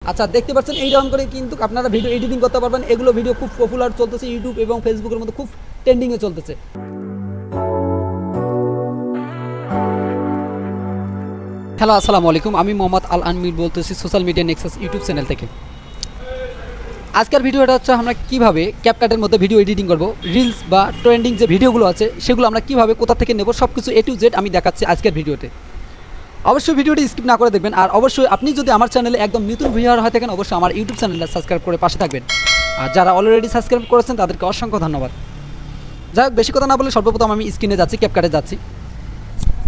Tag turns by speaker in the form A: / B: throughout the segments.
A: আচ্ছা দেখতে পাচ্ছেন এইরকম করে কিন্তু আপনারা ভিডিও এডিটিং করতে পারবেন। এগুলো ভিডিও খুব পপুলার চলতেছে ইউটিউব এবং ফেসবুকের মধ্যে খুব ট্রেন্ডিংয়ে চলতেছে। হ্যালো আসসালামু আলাইকুম, আমি মোহাম্মদ আল আনমির বলতেছি social media Nexus YouTube channel থেকে। আজকের ভিডিওটা হচ্ছে আমরা কীভাবে ক্যাপকাটের মধ্যে ভিডিও এডিটিং করব, রিলস বা ট্রেন্ডিং যে ভিডিওগুলো আছে সেগুলো আমরা কীভাবে কোথা থেকে নেব সব কিছু A to Z আমি দেখাচ্ছি আজকের ভিডিওতে। অবশ্যই ভিডিওটি স্কিপ না করে দেখবেন। আর অবশ্যই আপনি যদি আমার চ্যানেলে একদম নতুন ভিউয়ার হয়ে থাকেন অবশ্যই আমার ইউটিউব চ্যানেলটা সাবস্ক্রাইব করে পাশে থাকবেন। আর যারা অলরেডি সাবস্ক্রাইব করেছেন তাদেরকে অসংখ্য ধন্যবাদ। যাই হোক বেশি কথা না বলে সর্বপ্রথম আমি স্ক্রিনে যাচ্ছি, ক্যাপকাটে যাচ্ছি।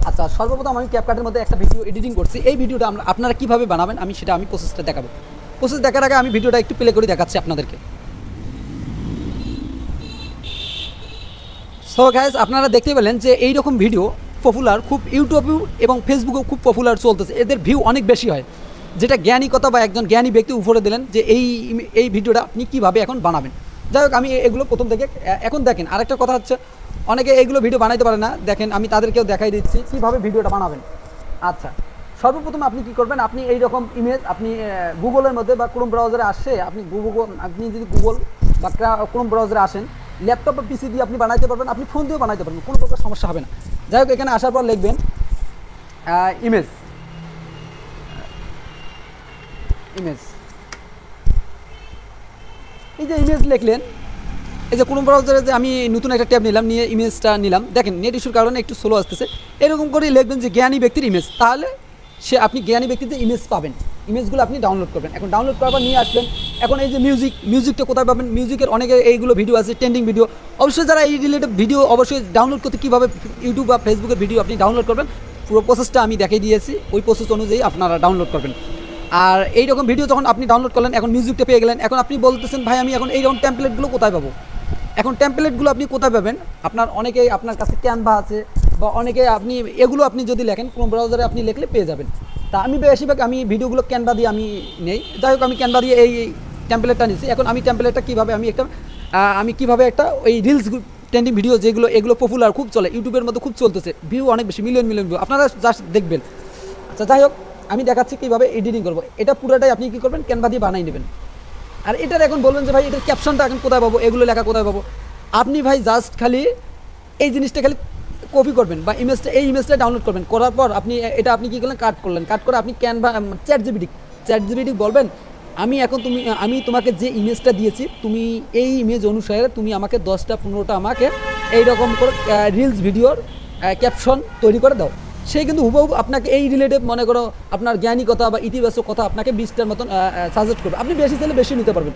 A: আচ্ছা সর্বপ্রথম আমি ক্যাপকাটের মধ্যে একটা ভিডিও এডিটিং করছি। এই ভিডিওটা আপনারা কীভাবে বানাবেন আমি সেটা প্রসেসটা দেখাবো। প্রসেস দেখার আগে আমি ভিডিওটা একটু প্লে করে দেখাচ্ছি আপনাদেরকে। সো গাইস আপনারা দেখতে পেলেন যে এইরকম ভিডিও পপুলার খুব ইউটিউবেও এবং ফেসবুকেও খুব পপুলার চলতেছে। এদের ভিউ অনেক বেশি হয়, যেটা জ্ঞানী কথা বা একজন জ্ঞানী ব্যক্তি উপরে দিলেন যে এই ভিডিওটা আপনি কীভাবে এখন বানাবেন। যাই হোক আমি এগুলো প্রথম থেকে এখন দেখেন। আরেকটা কথা হচ্ছে অনেকে এইগুলো ভিডিও বানাইতে পারে না, দেখেন আমি তাদেরকেও দেখাই দিচ্ছি কীভাবে ভিডিওটা বানাবেন। আচ্ছা সর্বপ্রথম আপনি কী করবেন, আপনি এইরকম ইমেজ আপনি গুগলের মধ্যে বা ক্রোম ব্রাউজারে আসে আপনি যদি গুগল বা ক্রোম ব্রাউজারে আসেন, ল্যাপটপ বা পিসি দিয়ে আপনি বানাইতে পারবেন, আপনি ফোন দিয়েও বানাইতে পারবেন, কোনো প্রকার সমস্যা হবে না। যাই হোক এখানে আসার পর লিখবেন ইমেজ এই যে ইমেজ লিখলেন, এই যে কোনো ব্রাউজারে যে আমি নতুন একটা ট্যাব নিলাম, নিয়ে ইমেজটা নিলাম, দেখেন নেট ইস্যুর কারণে একটু স্লো আসতেছে। এরকম করে লিখবেন যে জ্ঞানী ব্যক্তির ইমেজ, তাহলে আপনি জ্ঞানী ব্যক্তিতে ইমেজ পাবেন। ইমেজগুলো আপনি ডাউনলোড করবেন। এখন ডাউনলোড করার পর নিয়ে আসবেন। এখন এই যে মিউজিকটা কোথায় পাবেন, মিউজিকের অনেকে এইগুলো ভিডিও আছে ট্রেন্ডিং ভিডিও। অবশ্যই যারা এই রিলেটেড ভিডিও অবশ্যই ডাউনলোড করতে কীভাবে ইউটিউব বা ফেসবুকের ভিডিও আপনি ডাউনলোড করবেন পুরো প্রসেসটা আমি দেখিয়ে দিয়েছি, ওই প্রসেস অনুযায়ী আপনারা ডাউনলোড করবেন। আর এইরকম ভিডিও যখন আপনি ডাউনলোড করলেন, এখন মিউজিকটা পেয়ে গেলেন, এখন আপনি বলতেছেন ভাই আমি এখন এইরকম টেমপ্লেটগুলো কোথায় পাবো। এখন টেমপ্লেটগুলো আপনি কোথায় পাবেন, অনেকেই আপনার কাছে ক্যানভা আছে বা অনেকে আপনি এগুলো আপনি যদি লেখেন কোনো ব্রাউজারে আপনি লিখলে পেয়ে যাবেন। তা আমি বেশিরভাগ ভিডিওগুলো ক্যানভা দিয়ে আমি নেই। যাই হোক আমি ক্যানভা দিয়ে এই টেমপ্লেটটা নিচ্ছি। এখন আমি টেমপ্লেটটা কীভাবে কীভাবে একটা ওই রিলস ট্রেন্ডিং ভিডিও যেগুলো এগুলো পপুলার খুব চলে ইউটিউবের মধ্যে খুব চলতেছে, ভিউ অনেক বেশি মিলিয়ন ভিউ, আপনারা জাস্ট দেখবেন। আচ্ছা যাই হোক আমি দেখাচ্ছি কীভাবে এডিটিং করবো। এটা পুরোটাই আপনি কী করবেন, ক্যানভা দিয়ে বানিয়ে নেবেন। আর এটার এখন বলবেন যে ভাই এটার ক্যাপশনটা এখন কোথায় পাবো, এগুলো লেখা কোথায় পাবো। আপনি ভাই জাস্ট খালি এই জিনিসটা খালি কপি করবেন বা এই ইমেজটা ডাউনলোড করবেন, করার পর আপনি কী করলেন, কাট করে আপনি ক্যানভা চ্যাট জিপিটি বলবেন আমি তোমাকে যে ইমেজটা দিয়েছি তুমি এই ইমেজ অনুসারে তুমি আমাকে 10টা 15টা আমাকে এইরকম করে রিলস ভিডিওর ক্যাপশন তৈরি করে দাও। সে কিন্তু হুবহু আপনাকে এই রিলেটেড মনে করো আপনার জ্ঞানী কথা বা ইতিবাচক কথা আপনাকে 20টার মতন সাজেস্ট করবে। আপনি বেশি চাইলে বেশি নিতে পারবেন।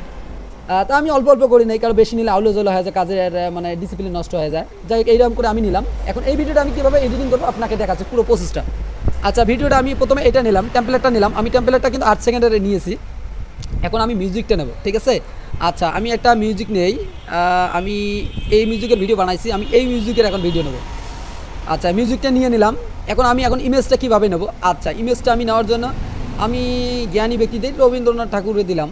A: তা আমি অল্প করি নাই, কারণ বেশি নিলে আউলে জল হয়ে যায়, কাজের ডিসিপ্লিন নষ্ট হয়ে যায়। যাই হোক এইরকম করে আমি নিলাম। এখন এই ভিডিওটা আমি কীভাবে এডিটিং করবো আপনাকে দেখাচ্ছি পুরো প্রসেসটা। আচ্ছা ভিডিওটা আমি প্রথমে এটা নিলাম, টেমপ্লেটটা নিলাম। আমি টেমপ্লেটটা কিন্তু 8 সেকেন্ডের নিয়েছি। এখন আমি মিউজিকটা নেব, ঠিক আছে। আচ্ছা আমি একটা মিউজিক নেই, আমি এই মিউজিকের ভিডিও বানাইছি, আমি এই মিউজিকের এখন ভিডিও নেব। আচ্ছা মিউজিকটা নিয়ে নিলাম। এখন ইমেজটা কীভাবে নেব। আচ্ছা ইমেজটা আমি নেওয়ার জন্য আমি জ্ঞানী ব্যক্তিদের রবীন্দ্রনাথ ঠাকুরের দিলাম।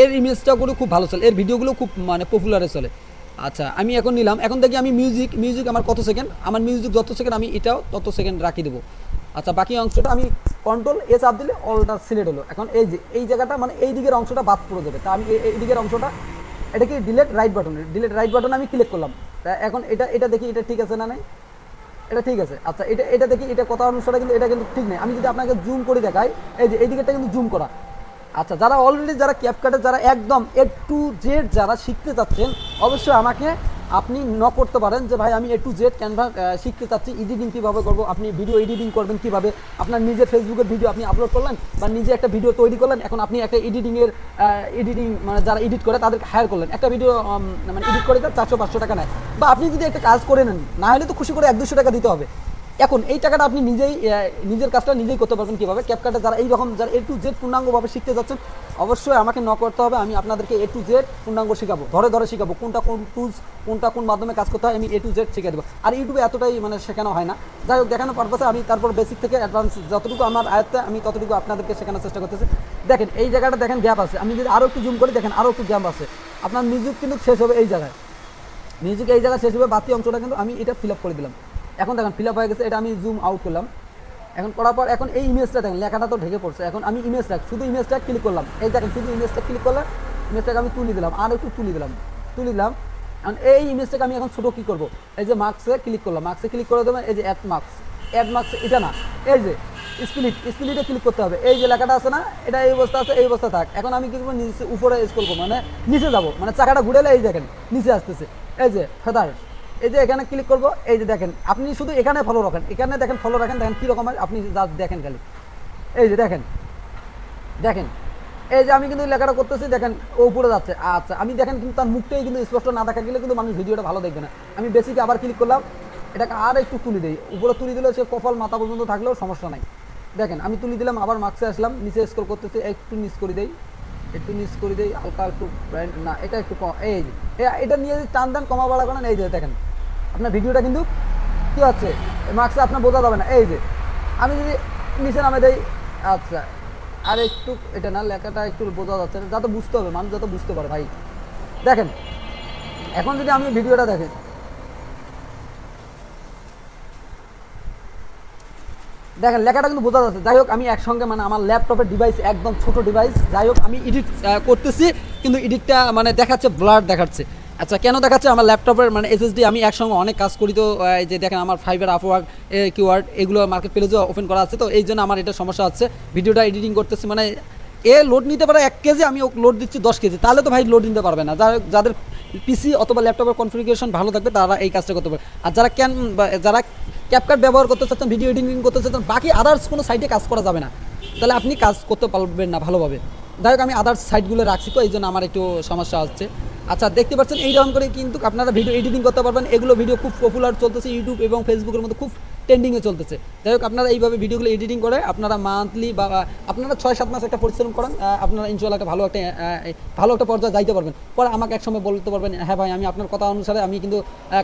A: এর ইমেজটা করে খুব ভালো চলে, এর ভিডিওগুলো খুব পপুলারে চলে। আচ্ছা আমি এখন নিলাম। এখন দেখি আমি মিউজিক আমার কত সেকেন্ড, আমার মিউজিক যত সেকেন্ড আমি এটাও তত সেকেন্ড রাখি দেবো। আচ্ছা বাকি অংশটা আমি Ctrl+A চাপ দিলে অলটা সিলেক্ট হলো। এখন এই জায়গাটা এই দিকের অংশটা বাদ পড়ে যাবে। তা আমি এই দিকের অংশটা এটা কি ডিলেট রাইট বাটন আমি ক্লিক করলাম। তা এখন এটা দেখি এটা ঠিক আছে না নাই, এটা ঠিক আছে। আচ্ছা এটা দেখি এটা কথা অনুসারে কিন্তু এটা কিন্তু ঠিক নেই। আমি যদি আপনাকে জুম করে দেখাই, এই যে এই দিকেরটা কিন্তু জুম করা। আচ্ছা যারা অলরেডি যারা ক্যাপকাটে যারা একদম A to Z যারা শিখতে চাচ্ছেন অবশ্যই আমাকে আপনি করতে পারেন যে ভাই আমি A to Z ক্যানভা শিখতে চাচ্ছি, এডিটিং কীভাবে করবো, আপনি ভিডিও এডিটিং করবেন কীভাবে, আপনার নিজের ফেসবুকের ভিডিও আপনি আপলোড করলেন বা নিজে একটা ভিডিও তৈরি করলেন। এখন আপনি একটা এডিটিং যারা এডিট করে তাদেরকে হায়ার করলেন, একটা ভিডিও এডিট করে 400-500 টাকা নেয়, বা আপনি যদি একটা কাজ করে নেন না হলে তো খুশি করে 100-200 টাকা দিতে হবে। এখন এই টাকাটা আপনি নিজের কাজটা নিজেই করতে পারবেন কীভাবে। ক্যাপকাটে যারা যারা A to Z পূর্ণাঙ্গভাবে শিখতে যাচ্ছেন অবশ্যই আমাকে করতে হবে। আমি আপনাদেরকে A to Z পূর্ণাঙ্গ শেখাবো, ধরে শেখাবো কোনটা কোন টুলস কোনটা কোন মাধ্যমে কাজ করতে হয়, আমি A to Z শিখিয়ে দেবো। আর ইউটিউবে এতটাই শেখানো হয় না। যাই হোক দেখানোর পারপাসে আমি তারপর বেসিক থেকে অ্যাডভান্স যতটুকু আমার আয়ত্তে আমি ততটুকু আপনাদেরকে শেখানোর চেষ্টা করতেছি। দেখেন এই জায়গাটা দেখেন গ্যাপ আছে, আমি যদি আরও একটু জুম করি দেখেন আরও একটু গ্যাপ আছে। আপনার মিউজিক কিন্তু শেষ হবে এই জায়গায়, শেষ হবে বাকি অংশটা কিন্তু আমি এটা ফিল আপ করে দিলাম। এখন দেখেন ফিল আপ হয়ে গেছে, এটা আমি জুম আউট করলাম। এখন করার পর এখন এই ইমেজটা দেখেন লেখাটা তো ঢেকে পড়ছে। এখন আমি ইমেজটা শুধু ইমেজটা ক্লিক করলাম, এই দেখেন শুধু ইমেজটা ক্লিক করলাম, ইমেজটাকে আমি তুলে দিলাম, আর একটু তুলে দিলাম। এখন এই ইমেজটাকে আমি এখন ছোটো কী করবো, এই যে মার্কসে ক্লিক করলাম, মার্কসে ক্লিক করে দেবেন, এই যে অ্যাড মার্কস এটা না, এই যে স্প্লিটে ক্লিক করতে হবে। এই যে লেখাটা আছে না, এটা এই অবস্থা আছে, এই অবস্থা থাক। এখন আমি কি করবো, নিচে উপরে স্ক্রল করবো, মানে নিচে যাবো, মানে চাকাটা ঘুরেলে এই দেখেন নিচে আসতেছে, এই যে ফেদার, এই যে এখানে ক্লিক করবো। এই যে দেখেন আপনি শুধু এখানে ফলো রাখেন, এখানে দেখেন ফলো রাখেন, দেখেন কীরকম হয় আপনি যা দেখেন খালি। এই যে দেখেন এই যে আমি কিন্তু লেখাটা করতেছি, দেখেন ও উপরে যাচ্ছে। আচ্ছা আমি দেখেন কিন্তু তার মুখটাই কিন্তু স্পষ্ট না দেখা গেলে কিন্তু মানুষ ভিডিওটা ভালো দেখবে না। আমি বেসিকে আবার ক্লিক করলাম, এটাকে আর একটু তুলে দিই, উপরে তুলে দিলেও সে কপাল মাথা পর্যন্ত থাকলেও সমস্যা নাই। দেখেন আমি তুলে দিলাম, আবার মার্কসে আসলাম, নিচে স্ক্রল করতেছি, একটু নিচ করে দেই, হালকা একটু না, এটা একটু কম, এই যে এটা নিয়ে টান দেন, কমা বাড়া করেন, এই যে দেখেন আপনার ভিডিওটা কিন্তু কী হচ্ছে, মার্কসে আপনার বোঝা যাবে না। এই যে আমি যদি নিচে নামে দেই, আচ্ছা আর একটু এটা না, লেখাটা একটু বোঝা যাচ্ছে না, যাতে বুঝতে হবে, মানুষ যাতে বুঝতে পারে ভাই। দেখেন এখন যদি আমি ভিডিওটা দেখেন, লেখাটা কিন্তু বোঝা যাচ্ছে। যাই হোক আমি একসঙ্গে মানে আমার ল্যাপটপের ডিভাইস একদম ছোট ডিভাইস, যাই হোক আমি এডিট করতেছি, কিন্তু এডিটটা মানে দেখাচ্ছে ব্লার দেখাচ্ছে। আচ্ছা কেন দেখাচ্ছে, আমার ল্যাপটপের মানে এসএসডি আমি একসঙ্গে অনেক কাজ করি, তো এই যে দেখেন আমার ফাইবার আপওয়ার্ক কিওয়ার্ড এগুলো মার্কেট প্লেসে ওপেন করা আছে, তো এই জন্য আমার এটা সমস্যা হচ্ছে। ভিডিওটা এডিটিং করতেছি মানে লোড নিতে পারে 1 কেজি, আমি লোড দিচ্ছি 10 কেজি, তাহলে তো ভাই লোড নিতে পারবে না। যাদের পিসি অথবা ল্যাপটপের কনফিগারেশন ভালো থাকবে তারা এই কাজটা করতে পারে। আর যারা ক্যাপকাট ব্যবহার করতে চাচ্ছেন, ভিডিও এডিটিং করতে চাচ্ছেন, বাকি আদার্স কোনো সাইটে কাজ করা যাবে না, তাহলে আপনি কাজ করতে পারবেন না ভালোভাবে। যাই হোক আমি আদার্স সাইটগুলো রাখছি, তো এই জন্য আমার একটু সমস্যা হচ্ছে। আচ্ছা দেখতে পাচ্ছেন এইরকম করে কিন্তু আপনারা ভিডিও এডিটিং করতে পারবেন। এগুলো ভিডিও খুব পপুলার চলতেছে, ইউটিউব এবং ফেসবুকের মধ্যে খুব ট্রেন্ডিংয়ে চলতেছে। যাই হোক আপনারা এইভাবে ভিডিওগুলো এডিটিং করে আপনারা মান্থলি বা আপনারা 6-7 মাস একটা পরিশ্রম করেন, আপনারা ইনশাআল্লাহ একটা ভালো একটা পর্যায়ে যাইতে পারবেন। পরে আমাকে একসময় বলতে পারবেন, হ্যাঁ ভাই আমি আপনার কথা অনুসারে আমি কিন্তু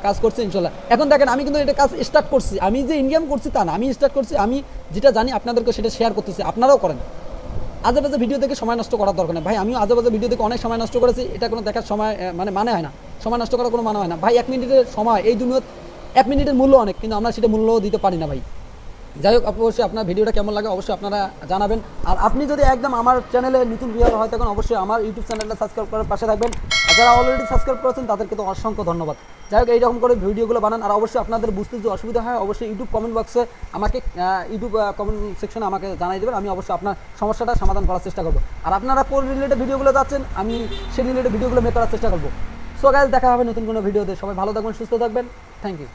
A: কাজ করছি ইনশাআল্লাহ। এখন দেখেন আমি কিন্তু এটা কাজ স্টার্ট করছি, আমি যে ইনকাম করছি তা না, আমি স্টার্ট করছি, আমি যেটা জানি আপনাদেরকে সেটা শেয়ার করতেছি, আপনারাও করেন। আজে বাজে ভিডিও দেখে সময় নষ্ট করার দরকার নেই ভাই। আমিও আজে বাজে ভিডিও দেখে অনেক সময় নষ্ট করেছি, এটা কোনো দেখার সময় মানে হয় না, সময় নষ্ট করার কোনো মানে হয় না ভাই। 1 মিনিটের সময় এই দুনিয়ার 1 মিনিটের মূল্য অনেক, কিন্তু আমরা সেটা মূল্যও দিতে পারি না ভাই। যাই হোক অবশ্যই আপনার ভিডিওটা কেমন লাগে অবশ্যই আপনারা জানাবেন। আর আপনি যদি একদম আমার চ্যানেলে নতুন ভিউয়ার হয় তখন অবশ্যই আমার ইউটিউব চ্যানেলটা সাবস্ক্রাইব করার পাশে থাকবেন। আর যারা অলরেডি সাবস্ক্রাইব করেছেন তাদেরকে তো অসংখ্য ধন্যবাদ। যাই হোক এইরকম করে ভিডিওগুলো বানান। আর অবশ্যই আপনাদের বুঝতে যদি অসুবিধা হয় অবশ্যই ইউটিউব কমেন্ট বক্সে আমাকে ইউটিউব কমেন্ট সেকশনে আমাকে জানাই দেবেন, আমি অবশ্যই আপনার সমস্যাটা সমাধান করার চেষ্টা করবো। আর আপনারা কোন রিলেটেড ভিডিওগুলো যাচ্ছেন আমি সেই রিলেটেড ভিডিওগুলো মেক করার চেষ্টা করবো। সো গাইস দেখা হবে নতুন কোনো ভিডিওতে, সবাই ভালো থাকবেন, সুস্থ থাকবেন, থ্যাংক ইউ।